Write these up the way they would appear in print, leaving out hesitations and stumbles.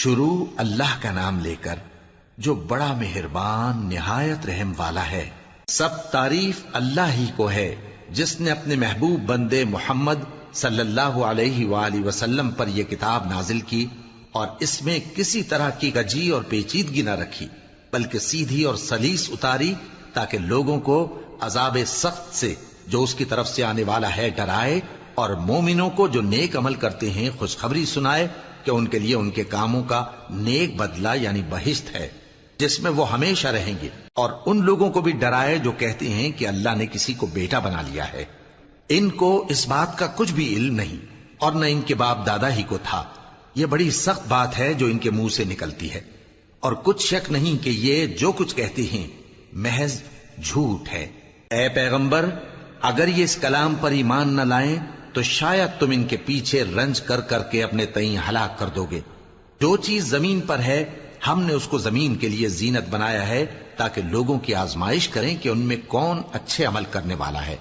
شروع اللہ کا نام لے کر جو بڑا مہربان نہایت رحم والا ہے۔ سب تعریف اللہ ہی کو ہے جس نے اپنے محبوب بندے محمد صلی اللہ علیہ وآلہ وسلم پر یہ کتاب نازل کی اور اس میں کسی طرح کی کجی اور پیچیدگی نہ رکھی، بلکہ سیدھی اور سلیس اتاری تاکہ لوگوں کو عذاب سخت سے جو اس کی طرف سے آنے والا ہے ڈرائے، اور مومنوں کو جو نیک عمل کرتے ہیں خوشخبری سنائے کہ ان کے لیے ان کے کاموں کا نیک بدلہ یعنی بہشت ہے جس میں وہ ہمیشہ رہیں گے، اور ان لوگوں کو بھی ڈرائے جو کہتے ہیں کہ اللہ نے کسی کو بیٹا بنا لیا ہے۔ ان کو اس بات کا کچھ بھی علم نہیں اور نہ ان کے باپ دادا ہی کو تھا۔ یہ بڑی سخت بات ہے جو ان کے منہ سے نکلتی ہے، اور کچھ شک نہیں کہ یہ جو کچھ کہتے ہیں محض جھوٹ ہے۔ اے پیغمبر، اگر یہ اس کلام پر ایمان نہ لائیں تو شاید تم ان کے پیچھے رنج کر کر کے اپنے تئیں ہلاک کر دو گے۔ جو چیز زمین پر ہے ہم نے اس کو زمین کے لیے زینت بنایا ہے تاکہ لوگوں کی آزمائش کریں کہ ان میں کون اچھے عمل کرنے والا ہے،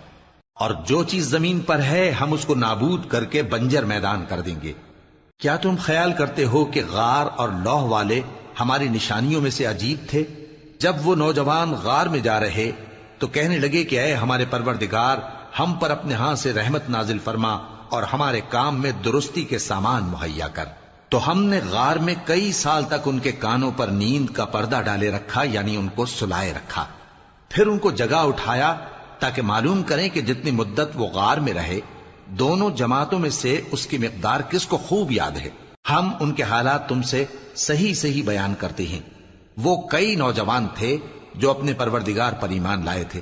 اور جو چیز زمین پر ہے ہم اس کو نابود کر کے بنجر میدان کر دیں گے۔ کیا تم خیال کرتے ہو کہ غار اور لوح والے ہماری نشانیوں میں سے عجیب تھے؟ جب وہ نوجوان غار میں جا رہے تو کہنے لگے کہ اے ہمارے پروردگار، ہم پر اپنے ہاں سے رحمت نازل فرما اور ہمارے کام میں درستی کے سامان مہیا کر۔ تو ہم نے غار میں کئی سال تک ان کے کانوں پر نیند کا پردہ ڈالے رکھا، یعنی ان کو سلائے رکھا، پھر ان کو جگا اٹھایا تاکہ معلوم کریں کہ جتنی مدت وہ غار میں رہے دونوں جماعتوں میں سے اس کی مقدار کس کو خوب یاد ہے۔ ہم ان کے حالات تم سے صحیح صحیح بیان کرتے ہیں۔ وہ کئی نوجوان تھے جو اپنے پروردگار پر ایمان لائے تھے،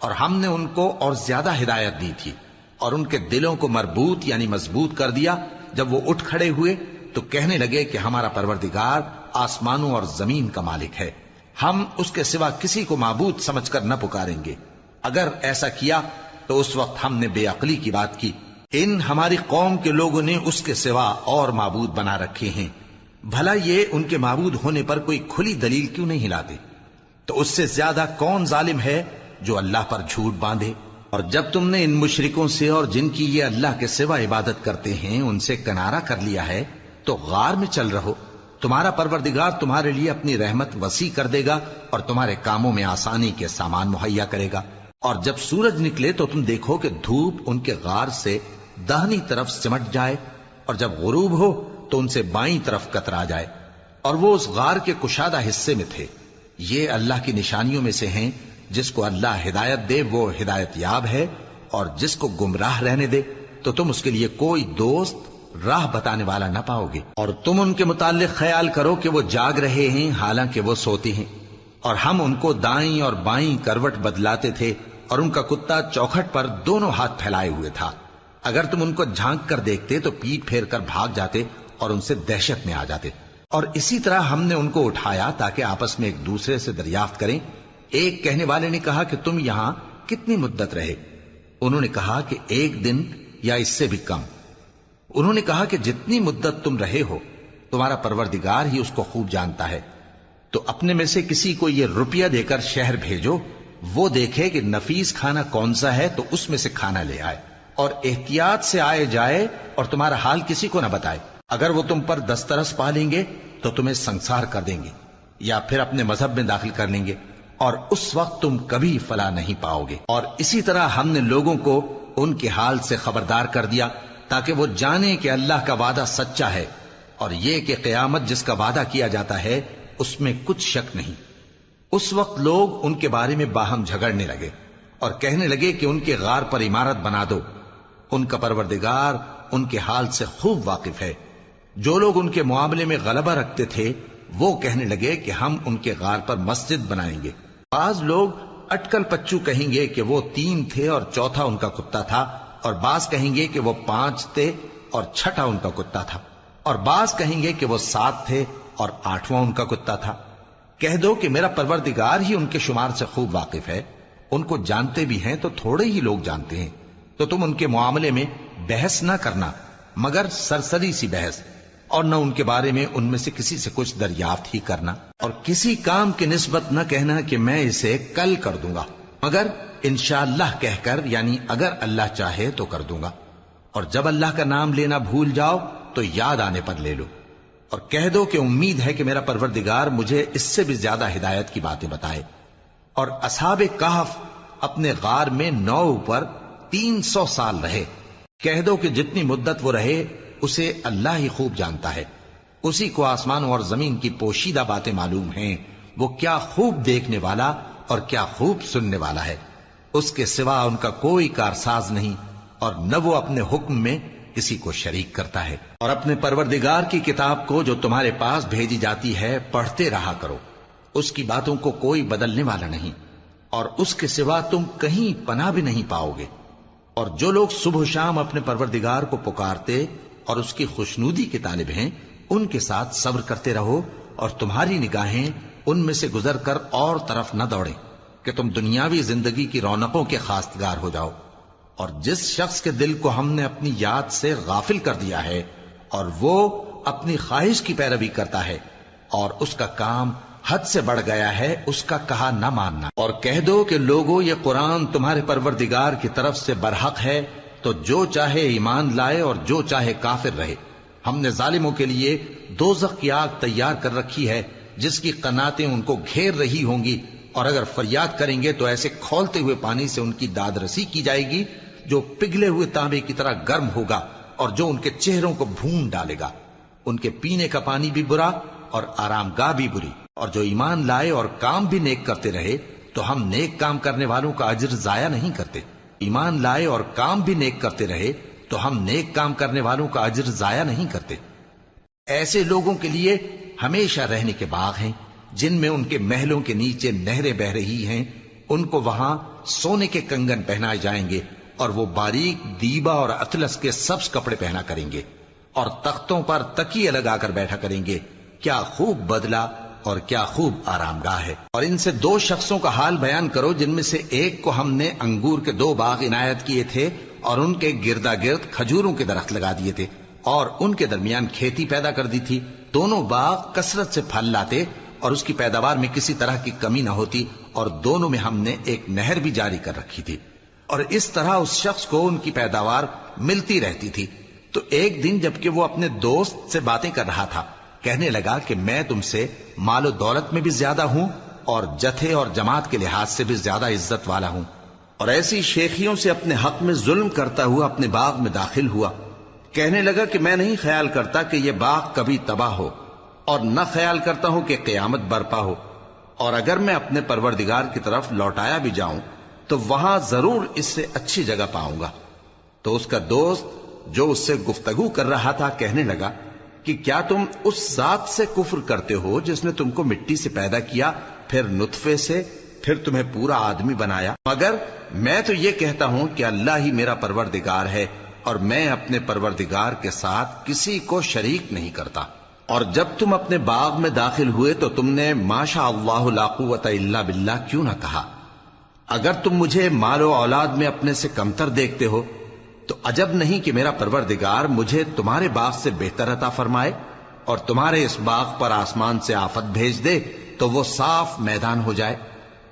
اور ہم نے ان کو اور زیادہ ہدایت دی تھی، اور ان کے دلوں کو مربوط یعنی مضبوط کر دیا۔ جب وہ اٹھ کھڑے ہوئے تو کہنے لگے کہ ہمارا پروردگار آسمانوں اور زمین کا مالک ہے، ہم اس کے سوا کسی کو معبود سمجھ کر نہ پکاریں گے۔ اگر ایسا کیا تو اس وقت ہم نے بے عقلی کی بات کی۔ ان ہماری قوم کے لوگوں نے اس کے سوا اور معبود بنا رکھے ہیں، بھلا یہ ان کے معبود ہونے پر کوئی کھلی دلیل کیوں نہیں لاتے؟ تو اس سے زیادہ کون ظالم ہے جو اللہ پر جھوٹ باندھے؟ اور جب تم نے ان مشرکوں سے اور جن کی یہ اللہ کے سوا عبادت کرتے ہیں ان سے کنارہ کر لیا ہے تو غار میں چل رہو، تمہارا پروردگار تمہارے لیے اپنی رحمت وسیع کر دے گا اور تمہارے کاموں میں آسانی کے سامان مہیا کرے گا۔ اور جب سورج نکلے تو تم دیکھو کہ دھوپ ان کے غار سے داہنی طرف سمٹ جائے، اور جب غروب ہو تو ان سے بائیں طرف کترا جائے، اور وہ اس غار کے کشادہ حصے میں تھے۔ یہ اللہ کی نشانیوں میں سے ہیں، جس کو اللہ ہدایت دے وہ ہدایت یاب ہے، اور جس کو گمراہ رہنے دے تو تم اس کے لیے کوئی دوست راہ بتانے والا نہ پاؤ گے۔ اور تم ان کے متعلق خیال کرو کہ وہ جاگ رہے ہیں حالانکہ وہ سوتے ہیں، اور ہم ان کو دائیں اور بائیں کروٹ بدلاتے تھے، اور ان کا کتا چوکھٹ پر دونوں ہاتھ پھیلائے ہوئے تھا۔ اگر تم ان کو جھانک کر دیکھتے تو پیٹ پھیر کر بھاگ جاتے اور ان سے دہشت میں آ جاتے۔ اور اسی طرح ہم نے ان کو اٹھایا تاکہ آپس میں ایک دوسرے سے دریافت کریں۔ ایک کہنے والے نے کہا کہ تم یہاں کتنی مدت رہے؟ انہوں نے کہا کہ 1 دن یا اس سے بھی کم۔ انہوں نے کہا کہ جتنی مدت تم رہے ہو تمہارا پروردگار ہی اس کو خوب جانتا ہے، تو اپنے میں سے کسی کو یہ روپیہ دے کر شہر بھیجو، وہ دیکھے کہ نفیس کھانا کون سا ہے تو اس میں سے کھانا لے آئے، اور احتیاط سے آئے جائے اور تمہارا حال کسی کو نہ بتائے۔ اگر وہ تم پر دسترس پا لیں گے تو تمہیں سنسار کر دیں گے یا پھر اپنے مذہب میں داخل کر لیں گے، اور اس وقت تم کبھی فلاح نہیں پاؤ گے۔ اور اسی طرح ہم نے لوگوں کو ان کے حال سے خبردار کر دیا تاکہ وہ جانیں کہ اللہ کا وعدہ سچا ہے، اور یہ کہ قیامت جس کا وعدہ کیا جاتا ہے اس میں کچھ شک نہیں۔ اس وقت لوگ ان کے بارے میں باہم جھگڑنے لگے اور کہنے لگے کہ ان کے غار پر عمارت بنا دو۔ ان کا پروردگار ان کے حال سے خوب واقف ہے۔ جو لوگ ان کے معاملے میں غلبہ رکھتے تھے وہ کہنے لگے کہ ہم ان کے غار پر مسجد بنائیں گے۔ بعض لوگ اٹکل پچو کہیں گے کہ وہ 3 تھے اور چوتھا ان کا کتا تھا، اور بعض کہیں گے کہ وہ 5 تھے اور چھٹا ان کا کتا تھا، اور بعض کہیں گے کہ وہ 7 تھے اور 8واں ان کا کتا تھا۔ کہہ دو کہ میرا پروردگار ہی ان کے شمار سے خوب واقف ہے، ان کو جانتے بھی ہیں تو تھوڑے ہی لوگ جانتے ہیں۔ تو تم ان کے معاملے میں بحث نہ کرنا مگر سرسری سی بحث، اور نہ ان کے بارے میں ان میں سے کسی سے کچھ دریافت ہی کرنا، اور کسی کام کی نسبت نہ کہنا کہ میں اسے کل کر دوں گا، مگر انشاءاللہ کہہ کر یعنی اگر اللہ چاہے تو کر دوں گا۔ اور جب اللہ کا نام لینا بھول جاؤ تو یاد آنے پر لے لو۔ اور کہہ دو کہ امید ہے کہ میرا پروردگار مجھے اس سے بھی زیادہ ہدایت کی باتیں بتائے۔ اور اصحاب کہف اپنے غار میں 9 پر 300 سال رہے۔ کہہ دو کہ جتنی مدت وہ رہے اسے اللہ ہی خوب جانتا ہے، اسی کو آسمانوں اور زمین کی پوشیدہ باتیں معلوم ہیں، وہ کیا خوب دیکھنے والا اور کیا خوب سننے والا ہے۔ اس کے سوا ان کا کوئی کارساز نہیں، اور نہ وہ اپنے حکم میں کسی کو شریک کرتا ہے۔ اور اپنے پروردگار کی کتاب کو جو تمہارے پاس بھیجی جاتی ہے پڑھتے رہا کرو، اس کی باتوں کو کوئی بدلنے والا نہیں، اور اس کے سوا تم کہیں پناہ بھی نہیں پاؤ گے۔ اور جو لوگ صبح و شام اپنے پروردگار کو پکارتے اور اس کی خوشنودی کے طالب ہیں، ان کے ساتھ صبر کرتے رہو، اور تمہاری نگاہیں ان میں سے گزر کر اور طرف نہ دوڑیں کہ تم دنیاوی زندگی کی رونقوں کے خواستگار ہو جاؤ۔ اور جس شخص کے دل کو ہم نے اپنی یاد سے غافل کر دیا ہے اور وہ اپنی خواہش کی پیروی کرتا ہے اور اس کا کام حد سے بڑھ گیا ہے، اس کا کہا نہ ماننا۔ اور کہہ دو کہ لوگوں، یہ قرآن تمہارے پروردگار کی طرف سے برحق ہے، تو جو چاہے ایمان لائے اور جو چاہے کافر رہے۔ ہم نے ظالموں کے لیے دوزخ کی آگ تیار کر رکھی ہے جس کی قناتیں ان کو گھیر رہی ہوں گی، اور اگر فریاد کریں گے تو ایسے کھولتے ہوئے پانی سے ان کی داد رسی کی جائے گی جو پگھلے ہوئے تانبے کی طرح گرم ہوگا، اور جو ان کے چہروں کو بھون ڈالے گا۔ ان کے پینے کا پانی بھی برا اور آرام گاہ بھی بری۔ اور جو ایمان لائے اور کام بھی نیک کرتے رہے تو ہم نیک کام کرنے والوں کا اجر ضائع نہیں کرتے۔ ایمان لائے اور کام بھی نیک کرتے رہے تو ہم نیک کام کرنے والوں کا اجر ضائع نہیں کرتے۔ ایسے لوگوں کے لیے ہمیشہ رہنے کے باغ ہیں جن میں ان کے محلوں کے نیچے نہریں بہ رہی ہیں، ان کو وہاں سونے کے کنگن پہنائے جائیں گے، اور وہ باریک دیبا اور اطلس کے سبز کپڑے پہنا کریں گے، اور تختوں پر تکیے لگا کر بیٹھا کریں گے۔ کیا خوب بدلہ اور کیا خوب آرام گاہ ہے۔ اور ان سے 2 شخصوں کا حال بیان کرو جن میں سے ایک کو ہم نے انگور کے 2 باغ عنایت کیے تھے اور ان کے گردا گرد کھجوروں کے درخت لگا دیے تھے، اور ان کے درمیان کھیتی پیدا کر دی تھی۔ دونوں باغ کثرت سے پھل لاتے اور اس کی پیداوار میں کسی طرح کی کمی نہ ہوتی، اور دونوں میں ہم نے ایک نہر بھی جاری کر رکھی تھی، اور اس طرح اس شخص کو ان کی پیداوار ملتی رہتی تھی۔ تو ایک دن جبکہ وہ اپنے دوست سے باتیں کر رہا تھا، کہنے لگا کہ میں تم سے مال و دولت میں بھی زیادہ ہوں اور جتھے اور جماعت کے لحاظ سے بھی زیادہ عزت والا ہوں، اور ایسی شیخیوں سے اپنے حق میں ظلم کرتا ہوا اپنے باغ میں داخل ہوا۔ کہنے لگا کہ میں نہیں خیال کرتا کہ یہ باغ کبھی تباہ ہو، اور نہ خیال کرتا ہوں کہ قیامت برپا ہو، اور اگر میں اپنے پروردگار کی طرف لوٹایا بھی جاؤں تو وہاں ضرور اس سے اچھی جگہ پاؤں گا۔ تو اس کا دوست جو اس سے گفتگو کر رہا تھا کہنے لگا کہ کیا تم اس ذات سے کفر کرتے ہو جس نے تم کو مٹی سے پیدا کیا، پھر نطفے سے، پھر تمہیں پورا آدمی بنایا؟ مگر میں تو یہ کہتا ہوں کہ اللہ ہی میرا پروردگار ہے، اور میں اپنے پروردگار کے ساتھ کسی کو شریک نہیں کرتا۔ اور جب تم اپنے باغ میں داخل ہوئے تو تم نے ما شاء اللہ لا قوت الا باللہ کیوں نہ کہا؟ اگر تم مجھے مال و اولاد میں اپنے سے کمتر دیکھتے ہو تو عجب نہیں کہ میرا پروردگار مجھے تمہارے باغ سے بہتر عطا فرمائے، اور تمہارے اس باغ پر آسمان سے آفت بھیج دے تو وہ صاف میدان ہو جائے،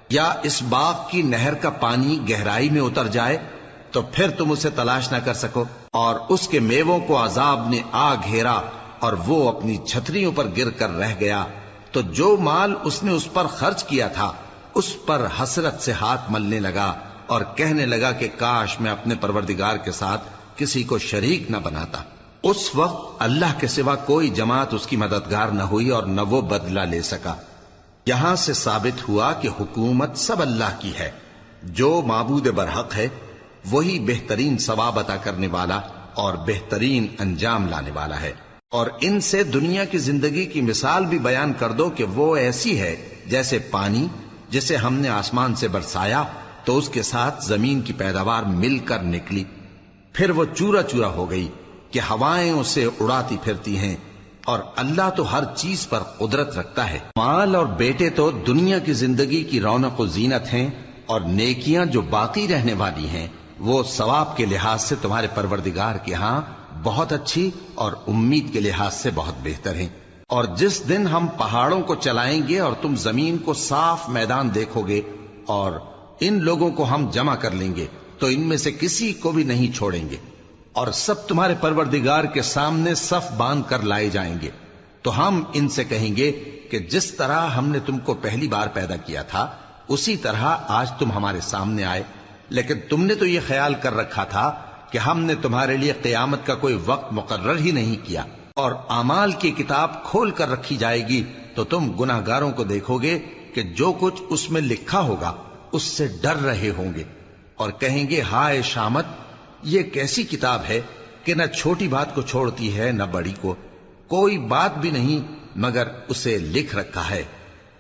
یا اس باغ کی نہر کا پانی گہرائی میں اتر جائے تو پھر تم اسے تلاش نہ کر سکو، اور اس کے میووں کو عذاب نے آ گھیرا اور وہ اپنی چھتریوں پر گر کر رہ گیا، تو جو مال اس نے اس پر خرچ کیا تھا اس پر حسرت سے ہاتھ ملنے لگا اور کہنے لگا کہ کاش میں اپنے پروردگار کے ساتھ کسی کو شریک نہ بناتا۔ اس وقت اللہ کے سوا کوئی جماعت اس کی مددگار نہ ہوئی اور نہ وہ بدلہ لے سکا۔ یہاں سے ثابت ہوا کہ حکومت سب اللہ کی ہے، جو معبود برحق ہے وہی بہترین ثواب عطا کرنے والا اور بہترین انجام لانے والا ہے۔ اور ان سے دنیا کی زندگی کی مثال بھی بیان کر دو کہ وہ ایسی ہے جیسے پانی جسے ہم نے آسمان سے برسایا تو اس کے ساتھ زمین کی پیداوار مل کر نکلی، پھر وہ چورا چورا ہو گئی کہ ہوائیں اسے اڑاتی پھرتی ہیں، اور اللہ تو ہر چیز پر قدرت رکھتا ہے۔ مال اور بیٹے تو دنیا کی زندگی کی رونق و زینت ہیں، اور نیکیاں جو باقی رہنے والی ہیں وہ ثواب کے لحاظ سے تمہارے پروردگار کے ہاں بہت اچھی اور امید کے لحاظ سے بہت بہتر ہیں۔ اور جس دن ہم پہاڑوں کو چلائیں گے اور تم زمین کو صاف میدان دیکھو گے، اور ان لوگوں کو ہم جمع کر لیں گے تو ان میں سے کسی کو بھی نہیں چھوڑیں گے، اور سب تمہارے پروردگار کے سامنے صف باندھ کر لائے جائیں گے، تو ہم ان سے کہیں گے کہ جس طرح ہم نے تم کو پہلی بار پیدا کیا تھا اسی طرح آج تم ہمارے سامنے آئے، لیکن تم نے تو یہ خیال کر رکھا تھا کہ ہم نے تمہارے لیے قیامت کا کوئی وقت مقرر ہی نہیں کیا، اور اعمال کی کتاب کھول کر رکھی جائے گی تو تم گناہگاروں کو دیکھو گے کہ جو کچھ اس میں لکھا ہوگا اس سے ڈر رہے ہوں گے، اور کہیں گے ہائے شامت، یہ کیسی کتاب ہے کہ نہ چھوٹی بات کو چھوڑتی ہے نہ بڑی کو، کوئی بات بھی نہیں مگر اسے لکھ رکھا ہے،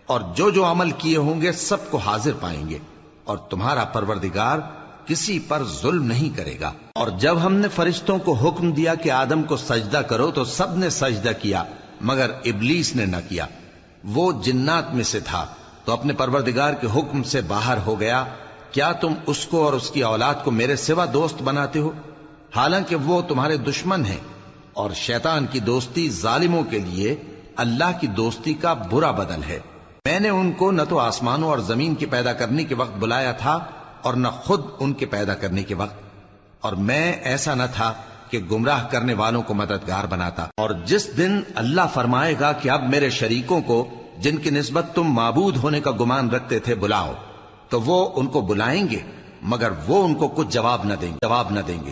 اور جو جو عمل کیے ہوں گے سب کو حاضر پائیں گے، اور تمہارا پروردگار کسی پر ظلم نہیں کرے گا۔ اور جب ہم نے فرشتوں کو حکم دیا کہ آدم کو سجدہ کرو تو سب نے سجدہ کیا مگر ابلیس نے نہ کیا، وہ جنات میں سے تھا تو اپنے پروردگار کے حکم سے باہر ہو گیا۔ کیا تم اس کو اور اس کی اولاد کو میرے سوا دوست بناتے ہو، حالانکہ وہ تمہارے دشمن ہیں، اور شیطان کی دوستی ظالموں کے لیے اللہ کی دوستی کا برا بدل ہے۔ میں نے ان کو نہ تو آسمانوں اور زمین کے پیدا کرنے کے وقت بلایا تھا اور نہ خود ان کے پیدا کرنے کے وقت، اور میں ایسا نہ تھا کہ گمراہ کرنے والوں کو مددگار بناتا۔ اور جس دن اللہ فرمائے گا کہ اب میرے شریکوں کو جن کی نسبت تم معبود ہونے کا گمان رکھتے تھے بلاؤ، تو وہ ان کو بلائیں گے مگر وہ ان کو کچھ جواب نہ دیں گے،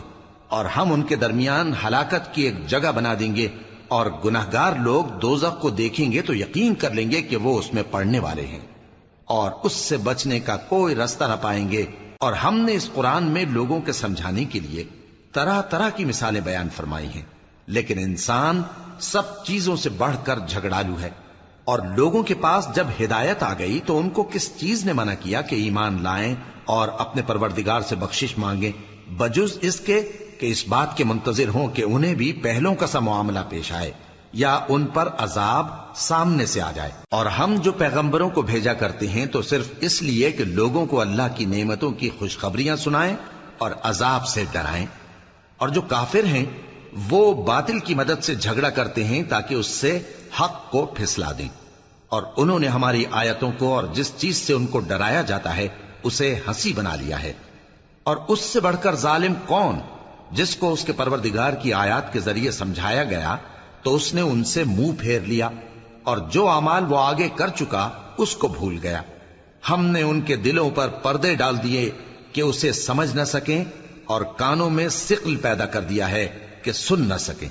اور ہم ان کے درمیان ہلاکت کی ایک جگہ بنا دیں گے، اور گناہگار لوگ دوزخ کو دیکھیں گے تو یقین کر لیں گے کہ وہ اس میں پڑنے والے ہیں، اور اس سے بچنے کا کوئی راستہ نہ پائیں گے۔ اور ہم نے اس قرآن میں لوگوں کے سمجھانے کے لیے طرح طرح کی مثالیں بیان فرمائی ہیں، لیکن انسان سب چیزوں سے بڑھ کر جھگڑالو ہے، اور لوگوں کے پاس جب ہدایت آ گئی تو ان کو کس چیز نے منع کیا کہ ایمان لائیں اور اپنے پروردگار سے بخشش مانگیں، بجز اس کے کہ اس بات کے منتظر ہوں کہ انہیں بھی پہلوں کا سا معاملہ پیش آئے یا ان پر عذاب سامنے سے آ جائے۔ اور ہم جو پیغمبروں کو بھیجا کرتے ہیں تو صرف اس لیے کہ لوگوں کو اللہ کی نعمتوں کی خوشخبریاں سنائیں اور عذاب سے ڈرائیں، اور جو کافر ہیں وہ باطل کی مدد سے جھگڑا کرتے ہیں تاکہ اس سے حق کو پھسلا دیں، اور انہوں نے ہماری آیتوں کو اور جس چیز سے ان کو ڈرایا جاتا ہے اسے ہنسی بنا لیا ہے۔ اور اس سے بڑھ کر ظالم کون، جس کو اس کے پروردگار کی آیات کے ذریعے سمجھایا گیا تو اس نے ان سے منہ پھیر لیا، اور جو اعمال وہ آگے کر چکا اس کو بھول گیا۔ ہم نے ان کے دلوں پر پردے ڈال دیے کہ اسے سمجھ نہ سکیں، اور کانوں میں ثقل پیدا کر دیا ہے کہ سن نہ سکیں،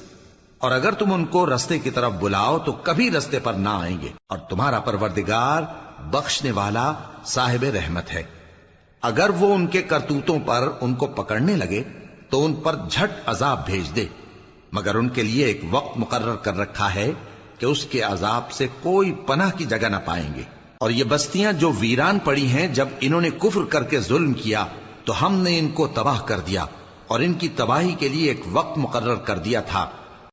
اور اگر تم ان کو رستے کی طرف بلاؤ تو کبھی رستے پر نہ آئیں گے، اور تمہارا پروردگار بخشنے والا صاحب رحمت ہے۔ اگر وہ ان کے کرتوتوں پر ان کو پکڑنے لگے تو ان پر جھٹ عذاب بھیج دے، مگر ان کے لیے ایک وقت مقرر کر رکھا ہے کہ اس کے عذاب سے کوئی پناہ کی جگہ نہ پائیں گے۔ اور یہ بستیاں جو ویران پڑی ہیں، جب انہوں نے کفر کر کے ظلم کیا تو ہم نے ان کو تباہ کر دیا، اور ان کی تباہی کے لیے ایک وقت مقرر کر دیا تھا۔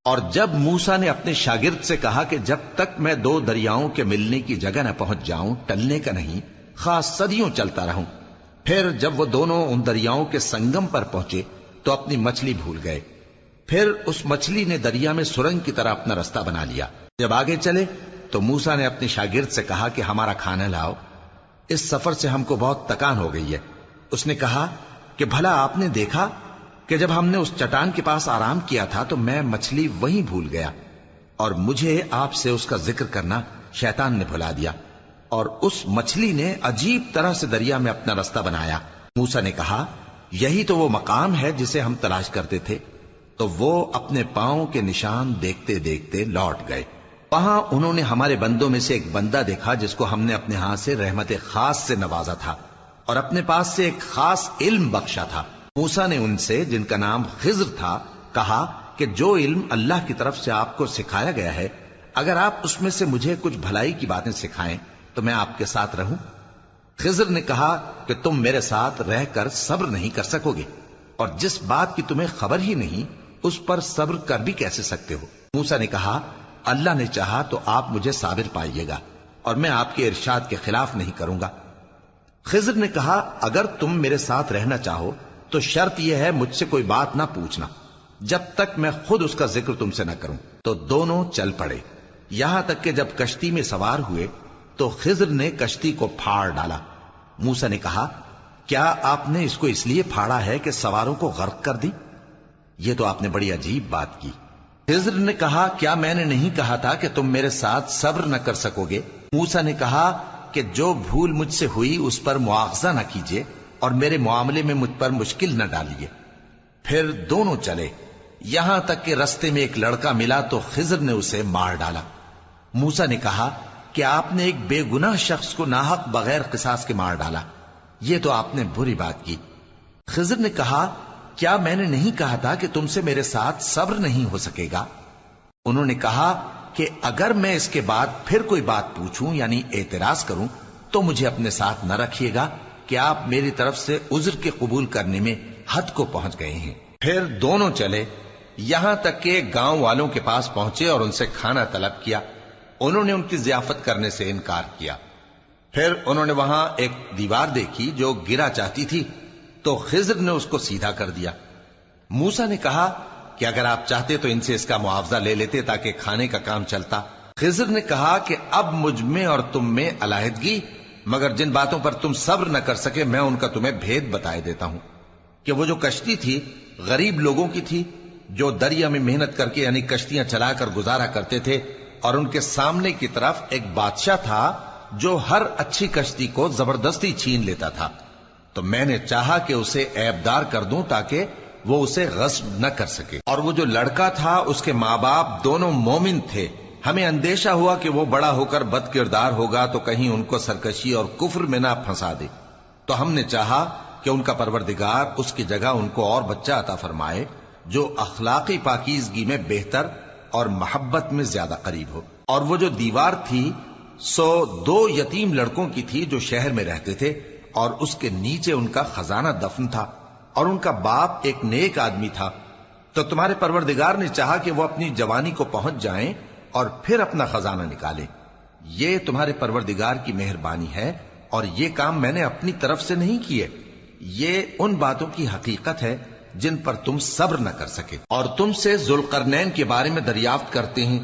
اور جب موسیٰ نے اپنے شاگرد سے کہا کہ جب تک میں دو دریاؤں کے ملنے کی جگہ نہ پہنچ جاؤں ٹلنے کا نہیں، خاص صدیوں چلتا رہوں، پھر جب وہ دونوں ان دریاؤں کے سنگم پر پہنچے تو اپنی مچھلی بھول گئے، پھر اس مچھلی نے دریا میں سرنگ کی طرح اپنا راستہ بنا لیا۔ جب آگے چلے تو موسیٰ نے اپنے شاگرد سے کہا کہ ہمارا کھانا لاؤ، اس سفر سے ہم کو بہت تکان ہو گئی ہے۔ اس نے کہا کہ بھلا آپ نے دیکھا کہ جب ہم نے اس چٹان کے پاس آرام کیا تھا تو میں مچھلی وہیں بھول گیا، اور مجھے آپ سے اس کا ذکر کرنا شیطان نے بھلا دیا، اور اس مچھلی نے عجیب طرح سے دریا میں اپنا راستہ بنایا۔ موسیٰ نے کہا یہی تو وہ مقام ہے جسے ہم تلاش کرتے تھے، تو وہ اپنے پاؤں کے نشان دیکھتے دیکھتے لوٹ گئے۔ وہاں انہوں نے ہمارے بندوں میں سے ایک بندہ دیکھا جس کو ہم نے اپنے ہاتھ سے رحمت خاص سے نوازا تھا اور اپنے پاس سے ایک خاص علم بخشا تھا۔ موسیٰ نے ان سے، جن کا نام خضر تھا، کہا کہ جو علم اللہ کی طرف سے آپ کو سکھایا گیا ہے، اگر آپ اس میں سے مجھے کچھ بھلائی کی باتیں سکھائیں تو میں آپ کے ساتھ رہوں۔ خضر نے کہا کہ تم میرے ساتھ رہ کر صبر نہیں کر سکو گے، اور جس بات کی تمہیں خبر ہی نہیں اس پر صبر کر بھی کیسے سکتے ہو؟ موسیٰ نے کہا اللہ نے چاہا تو آپ مجھے صابر پائیے گا، اور میں آپ کے ارشاد کے خلاف نہیں کروں گا۔ خضر نے کہا اگر تم میرے ساتھ رہنا چاہو تو شرط یہ ہے مجھ سے کوئی بات نہ پوچھنا جب تک میں خود اس کا ذکر تم سے نہ کروں۔ تو دونوں چل پڑے، یہاں تک کہ جب کشتی میں سوار ہوئے تو خضر نے کشتی کو پھاڑ ڈالا۔ موسیٰ نے کہا کیا آپ نے اس کو اس لیے پھاڑا ہے کہ سواروں کو غرق کر دی؟ یہ تو آپ نے بڑی عجیب بات کی۔ خضر نے کہا کیا میں نے نہیں کہا تھا کہ تم میرے ساتھ صبر نہ کر سکو گے؟ موسیٰ نے کہا کہ جو بھول مجھ سے ہوئی اس پر مواخذہ نہ کیجیے اور میرے معاملے میں مجھ پر مشکل نہ ڈالیے۔ پھر دونوں چلے، یہاں تک کہ رستے میں ایک لڑکا ملا تو خضر نے اسے مار ڈالا۔ موسیٰ نے کہا کہ آپ نے ایک بے گناہ شخص کو ناحق بغیر قصاص کے مار ڈالا، یہ تو آپ نے بری بات کی۔ خضر نے کہا کیا میں نے نہیں کہا تھا کہ تم سے میرے ساتھ صبر نہیں ہو سکے گا؟ انہوں نے کہا کہ اگر میں اس کے بعد پھر کوئی بات پوچھوں یعنی اعتراض کروں تو مجھے اپنے ساتھ نہ رکھیے گا کہ آپ میری طرف سے عذر کے قبول کرنے میں حد کو پہنچ گئے ہیں۔ پھر دونوں چلے، یہاں تک کہ گاؤں والوں کے پاس پہنچے اور ان سے کھانا طلب کیا۔ انہوں نے ان کی ضیافت کرنے سے انکار کیا۔ پھر انہوں نے وہاں ایک دیوار دیکھی جو گرا چاہتی تھی تو خضر نے اس کو سیدھا کر دیا۔ موسیٰ نے کہا کہ اگر آپ چاہتے تو ان سے اس کا معاوضہ لے لیتے تاکہ کھانے کا کام چلتا۔ خضر نے کہا کہ اب مجھ میں اور تم میں علیحدگی، مگر جن باتوں پر تم صبر نہ کر سکے میں ان کا تمہیں بھید بتائے دیتا ہوں کہ وہ جو کشتی تھی غریب لوگوں کی تھی جو دریا میں محنت کر کے یعنی کشتیاں چلا کر گزارا کرتے تھے، اور ان کے سامنے کی طرف ایک بادشاہ تھا جو ہر اچھی کشتی کو زبردستی چھین لیتا تھا، تو میں نے چاہا کہ اسے عیبدار کر دوں تاکہ وہ اسے غصب نہ کر سکے۔ اور وہ جو لڑکا تھا اس کے ماں باپ دونوں مومن تھے، ہمیں اندیشہ ہوا کہ وہ بڑا ہو کر بد کردار ہوگا تو کہیں ان کو سرکشی اور کفر میں نہ پھنسا دے، تو ہم نے چاہا کہ ان کا پروردگار اس کی جگہ ان کو اور بچہ عطا فرمائے جو اخلاقی پاکیزگی میں بہتر اور محبت میں زیادہ قریب ہو۔ اور وہ جو دیوار تھی سو 2 یتیم لڑکوں کی تھی جو شہر میں رہتے تھے، اور اس کے نیچے ان کا خزانہ دفن تھا، اور ان کا باپ ایک نیک آدمی تھا۔ تو تمہارے پروردگار نے چاہا کہ وہ اپنی جوانی کو پہنچ جائیں اور پھر اپنا خزانہ نکالے۔ یہ تمہارے پروردگار کی مہربانی ہے، اور یہ کام میں نے اپنی طرف سے نہیں کیے، یہ ان باتوں کی حقیقت ہے جن پر تم صبر نہ کر سکے۔ اور تم سے ذوالقرنین کے بارے میں دریافت کرتے ہیں،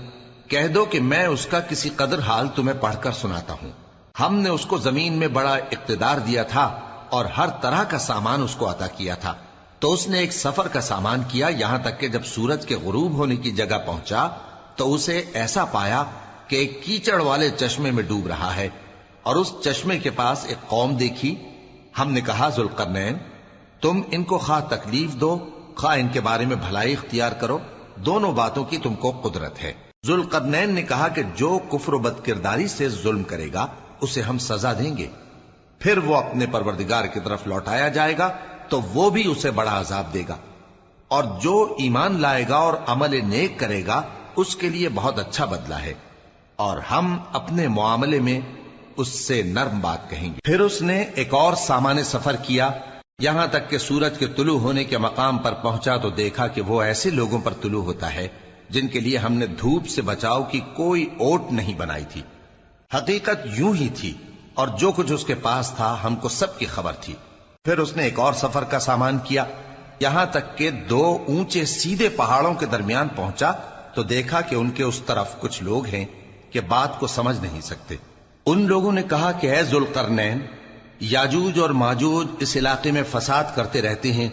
کہہ دو کہ میں اس کا کسی قدر حال تمہیں پڑھ کر سناتا ہوں۔ ہم نے اس کو زمین میں بڑا اقتدار دیا تھا اور ہر طرح کا سامان اس کو عطا کیا تھا، تو اس نے ایک سفر کا سامان کیا، یہاں تک کہ جب سورج کے غروب ہونے کی جگہ پہنچا تو اسے ایسا پایا کہ ایک کیچڑ والے چشمے میں ڈوب رہا ہے، اور اس چشمے کے پاس ایک قوم دیکھی۔ ہم نے کہا ذوالقرنین تم ان کو خواہ تکلیف دو خواہ ان کے بارے میں بھلائی اختیار کرو، دونوں باتوں کی تم کو قدرت ہے۔ ذوالقرنین نے کہا کہ جو کفر و بد کرداری سے ظلم کرے گا اسے ہم سزا دیں گے، پھر وہ اپنے پروردگار کی طرف لوٹایا جائے گا تو وہ بھی اسے بڑا عذاب دے گا، اور جو ایمان لائے گا اور عمل نیک کرے گا اس کے لیے بہت اچھا بدلہ ہے، اور ہم اپنے معاملے میں اس سے نرم بات کہیں گے۔ پھر اس نے ایک اور سامان سفر کیا، یہاں تک کہ سورج کے طلوع ہونے کے مقام پر پہنچا تو دیکھا کہ وہ ایسے لوگوں پر طلوع ہوتا ہے جن کے لیے ہم نے دھوپ سے بچاؤ کی کوئی اوٹ نہیں بنائی تھی۔ حقیقت یوں ہی تھی، اور جو کچھ اس کے پاس تھا ہم کو سب کی خبر تھی۔ پھر اس نے ایک اور سفر کا سامان کیا، یہاں تک کہ 2 اونچے سیدھے پہاڑوں کے درمیان پہنچا تو دیکھا کہ ان کے اس طرف کچھ لوگ ہیں کہ بات کو سمجھ نہیں سکتے۔ ان لوگوں نے کہا کہ اے ذوالقرنین، یاجوج اور ماجوج اس علاقے میں فساد کرتے رہتے ہیں،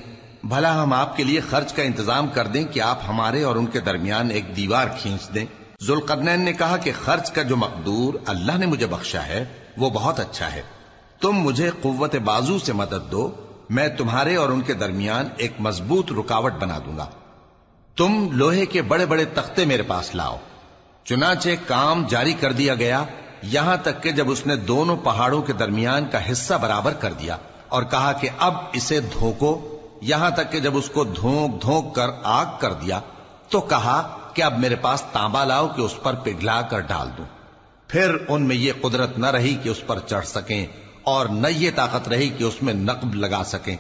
بھلا ہم آپ کے لیے خرچ کا انتظام کر دیں کہ آپ ہمارے اور ان کے درمیان ایک دیوار کھینچ دیں۔ ذوالقرنین نے کہا کہ خرچ کا جو مقدور اللہ نے مجھے بخشا ہے وہ بہت اچھا ہے، تم مجھے قوت بازو سے مدد دو، میں تمہارے اور ان کے درمیان ایک مضبوط رکاوٹ بنا دوں گا۔ تم لوہے کے بڑے بڑے تختے میرے پاس لاؤ۔ چنانچہ کام جاری کر دیا گیا، یہاں تک کہ جب اس نے دونوں پہاڑوں کے درمیان کا حصہ برابر کر دیا اور کہا کہ اب اسے دھوکو، یہاں تک کہ جب اس کو دھونک دھونک کر آگ کر دیا تو کہا کہ اب میرے پاس تانبا لاؤ کہ اس پر پگھلا کر ڈال دوں۔ پھر ان میں یہ قدرت نہ رہی کہ اس پر چڑھ سکیں، اور نہ یہ طاقت رہی کہ اس میں نقب لگا سکیں۔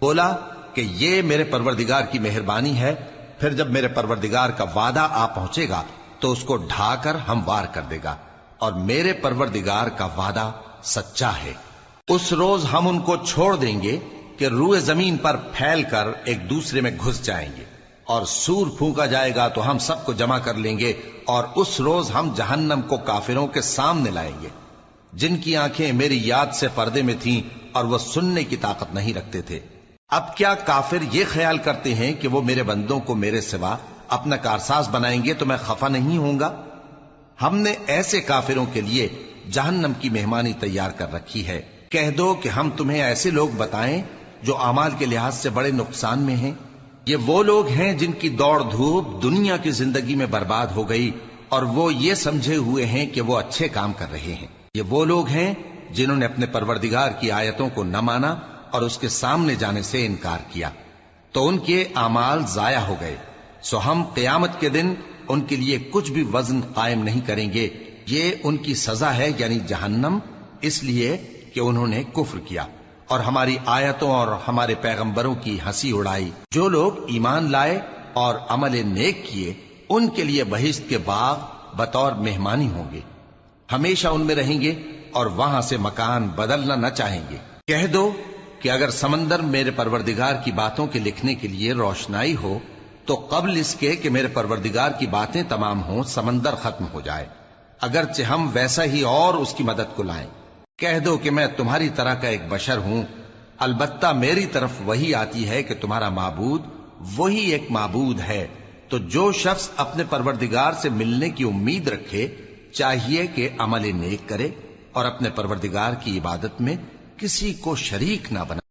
بولا کہ یہ میرے پروردگار کی مہربانی ہے، پھر جب میرے پروردگار کا وعدہ آ پہنچے گا تو اس کو ڈھا کر ہموار کر دے گا، اور میرے پروردگار کا وعدہ سچا ہے۔ اس روز ہم ان کو چھوڑ دیں گے کہ روئے زمین پر پھیل کر ایک دوسرے میں گھس جائیں گے، اور سور پھونکا جائے گا تو ہم سب کو جمع کر لیں گے، اور اس روز ہم جہنم کو کافروں کے سامنے لائیں گے جن کی آنکھیں میری یاد سے پردے میں تھیں اور وہ سننے کی طاقت نہیں رکھتے تھے۔ اب کیا کافر یہ خیال کرتے ہیں کہ وہ میرے بندوں کو میرے سوا اپنا کارساز بنائیں گے تو میں خفا نہیں ہوں گا؟ ہم نے ایسے کافروں کے لیے جہنم کی مہمانی تیار کر رکھی ہے۔ کہہ دو کہ ہم تمہیں ایسے لوگ بتائیں جو اعمال کے لحاظ سے بڑے نقصان میں ہیں؟ یہ وہ لوگ ہیں جن کی دوڑ دھوپ دنیا کی زندگی میں برباد ہو گئی اور وہ یہ سمجھے ہوئے ہیں کہ وہ اچھے کام کر رہے ہیں۔ یہ وہ لوگ ہیں جنہوں نے اپنے پروردگار کی آیتوں کو نہ مانا اور اس کے سامنے جانے سے انکار کیا، تو ان کے اعمال ضائع ہو گئے۔ سو ہم قیامت کے دن ان کے لیے کچھ بھی وزن قائم نہیں کریں گے۔ یہ ان کی سزا ہے، یعنی جہنم، اس لیے کہ انہوں نے کفر کیا اور ہماری آیتوں اور ہمارے پیغمبروں کی ہنسی اڑائی۔ جو لوگ ایمان لائے اور عمل نیک کیے ان کے لیے بہشت کے باغ بطور مہمانی ہوں گے، ہمیشہ ان میں رہیں گے اور وہاں سے مکان بدلنا نہ چاہیں گے۔ کہہ دو کہ اگر سمندر میرے پروردگار کی باتوں کے لکھنے کے لیے روشنائی ہو تو قبل اس کے کہ میرے پروردگار کی باتیں تمام ہوں سمندر ختم ہو جائے، اگرچہ ہم ویسا ہی اور اس کی مدد کو لائیں۔ کہہ دو کہ میں تمہاری طرح کا ایک بشر ہوں، البتہ میری طرف وہی آتی ہے کہ تمہارا معبود وہی ایک معبود ہے۔ تو جو شخص اپنے پروردگار سے ملنے کی امید رکھے چاہیے کہ عمل نیک کرے اور اپنے پروردگار کی عبادت میں کسی کو شریک نہ بنائے۔